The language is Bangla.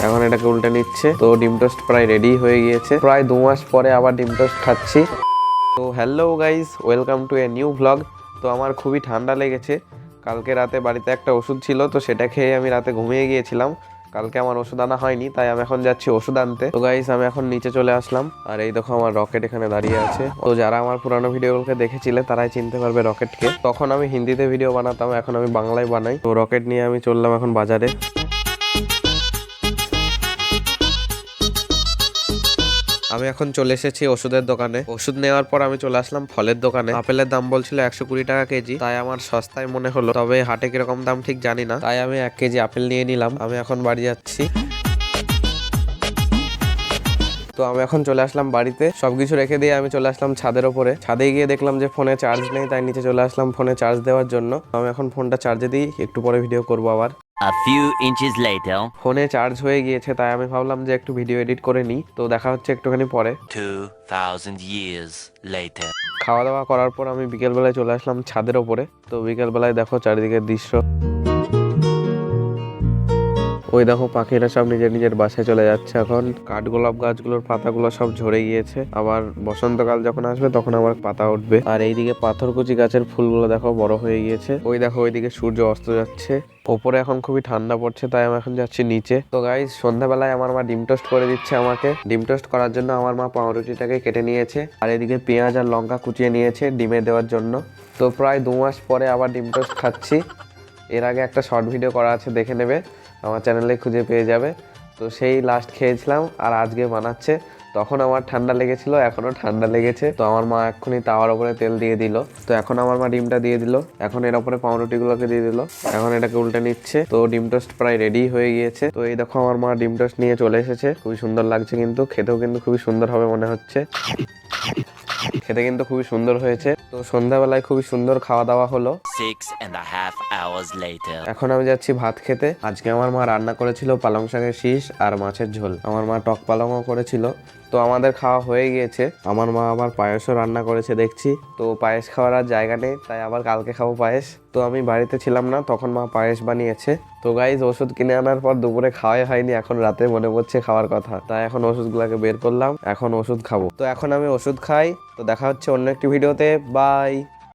এখন এটাকে উল্টে নিচ্ছে। তো ডিম টোস্ট প্রায় রেডি হয়ে গিয়েছে। প্রায় 2 মাস পরে আবার ডিম টোস্ট খাচ্ছি। তো hello guys, welcome to a new vlog. তো আমার খুবই ঠান্ডা লেগেছে। কালকে রাতে বাড়িতে একটা ওষুধ ছিল, তো সেটা খেয়ে আমি রাতে ঘুমিয়ে গিয়েছিলাম। কালকে আমার ওষুধ আনা হয়নি, তাই আমি এখন যাচ্ছি ওষুধ আনতে। তো গাইস, আমি এখন নিচে চলে আসলাম, আর এই দেখো আমার রকেট এখানে দাঁড়িয়ে আছে। তো যারা আমার পুরানো ভিডিওগুলোকে দেখেছিলে তারাই চিনতে পারবে রকেটকে। তখন আমি হিন্দিতে ভিডিও বানাতাম, এখন আমি বাংলায় বানাই। তো রকেট নিয়ে আমি চললাম এখন বাজারে। আমি এখন চলে এসেছি ওষুধের দোকানে। ওষুধ নেওয়ার পর আমি চলে আসলাম ফলের দোকানে। আপেলের দাম বলছিল 120 টাকা কেজি, তাই আমার সস্তায় মনে হলো। তবে হাটে কিরকম দাম ঠিক জানি না, তাই আমি 1 কেজি আপেল নিয়ে নিলাম। আমি এখন বাড়ি যাচ্ছি। তো আমি এখন চলে আসলাম বাড়িতে, সবকিছু রেখে দিয়ে আমি চলে আসলাম ছাদের ওপরে। ছাদে গিয়ে দেখলাম যে ফোনে চার্জ নেই, তাই নিচে চলে আসলাম ফোনে চার্জ দেওয়ার জন্য। আমি এখন ফোনটা চার্জে দিই, একটু পরে ভিডিও করবো আবার। A few inches later. ফোনে চার্জ হয়ে গিয়েছে, তাই আমি ভাবলাম যে একটু ভিডিও এডিট করে নিই। তো দেখা হচ্ছে একটুখানি পরে। 2000 years later. খাওয়া দাওয়া করার পর আমি বিকেলবেলায় চলে আসলাম ছাদের ওপরে। তো বিকেলবেলায় দেখো চারিদিকের দৃশ্য। ওই দেখো পাখিরা সব নিজের নিজের বাসায় চলে যাচ্ছে। এখন কাঠগোলাপ গাছগুলোর পাতাগুলো সব ঝরে গিয়েছে, আবার বসন্তকাল যখন আসবে তখন আবার পাতা উঠবে। আর এইদিকে পাথরকুচি গাছের ফুলগুলো দেখো বড় হয়ে গিয়েছে। ওই দেখো ওইদিকে সূর্য অস্ত যাচ্ছে। ওপরে এখন খুবই ঠান্ডা পড়ছে, তাই আমি এখন যাচ্ছি নিচে। তো গাইস, সন্ধ্যাবেলায় আমার মা ডিম টোস্ট করে দিচ্ছে আমাকে। ডিম টোস্ট করার জন্য আমার মা পাউরুটিটাকে কেটে নিয়েছে, আর এদিকে পেঁয়াজ আর লঙ্কা কুচিয়ে নিয়েছে ডিমে দেওয়ার জন্য। তো প্রায় 2 মাস পরে আবার ডিম টোস্ট খাচ্ছি। এর আগে একটা শর্ট ভিডিও করা আছে, দেখে নেবে, আমার চ্যানেলে খুঁজে পেয়ে যাবে। তো সেই লাস্ট খেয়েছিলাম, আর আজকে বানাচ্ছে। তখন আমার ঠান্ডা লেগেছিল, এখনো ঠান্ডা লেগেছে। তো আমার মা এক্ষুনি তাওয়ার উপরে তেল দিয়ে দিল। তো এখন আমার মা ডিমটা দিয়ে দিল, এখন এর উপরে পাউরুটিগুলোকে দিয়ে দিল। এখন এটাকে উল্টে নিচ্ছে। তো ডিম টোস্ট প্রায় রেডি হয়ে গিয়েছে। তো এই দেখো আমার মা ডিম টোস্ট নিয়ে চলে এসেছে। খুবই সুন্দর লাগছে, কিন্তু খেতেও কিন্তু খুবই সুন্দর হবে মনে হচ্ছে। খেতে কিন্তু খুবই সুন্দর হয়েছে। তো সন্ধ্যাবেলায় খুবই সুন্দর খাওয়া দাওয়া হলো। 6.5 hours later. এখন আমি যাচ্ছি ভাত খেতে। আজকে আমার মা রান্না করেছিল পালং শাকের শীষ আর মাছের ঝোল। আমার মা টক পালংও করেছিল। তো আমাদের খাওয়া হয়ে গিয়েছে। আমার মা আবার পায়েসও রান্না করেছে দেখছি। তো পায়েস খাওয়ার আর জায়গা নেই, তাই আবার কালকে খাবো পায়েস। তো আমি বাড়িতে ছিলাম না, তখন মা পায়েস বানিয়েছে। তো গাইজ, ওষুধ কিনে আনার পর দুপুরে খাওয়াই হয়নি, এখন রাতে মনে পড়ছে খাওয়ার কথা, তাই এখন ওষুধগুলোকে বের করলাম, এখন ওষুধ খাবো। তো এখন আমি ওষুধ খাই। তো দেখা হচ্ছে অন্য একটি ভিডিওতে। বাই।